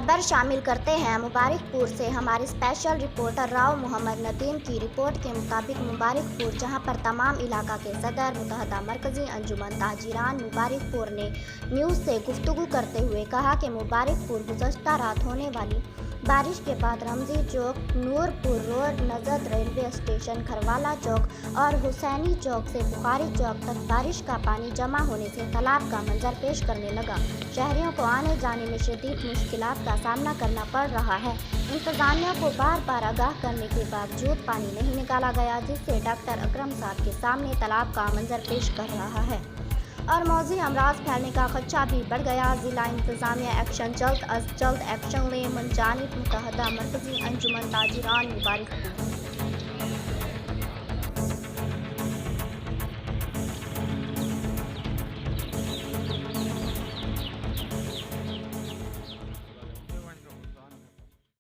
खबर शामिल करते हैं मुबारकपुर से। हमारे स्पेशल रिपोर्टर राव मोहम्मद नदीम की रिपोर्ट के मुताबिक मुबारकपुर, जहां पर तमाम इलाका के सदर मुत्तहदा मरकजी अंजुमन ताजिरान मुबारकपुर ने न्यूज़ से गुफ्तगू करते हुए कहा कि मुबारकपुर गुज़श्ता रात होने वाली बारिश के बाद रमज़ी चौक, नूरपुर रोड, नजद रेलवे स्टेशन, खरवाला चौक और हुसैनी चौक से बुखारी चौक तक बारिश का पानी जमा होने से तालाब का मंजर पेश करने लगा। शहरियों को आने जाने में शदीद मुश्किलात का सामना करना पड़ रहा है। इंतज़ामिया को बार बार आगाह करने के बावजूद पानी नहीं निकाला गया, जिससे डॉक्टर अकरम साहब के सामने तालाब का मंजर पेश कर रहा है और मौजी अमराज फैलने का खदशा भी बढ़ गया। जिला इंतज़ामिया एक्शन जल्द अज जल्द एक्शन ले, मुंजानिब मुत्तहदा मरकजी अंजुमन ताजिरान मुबारकपुर।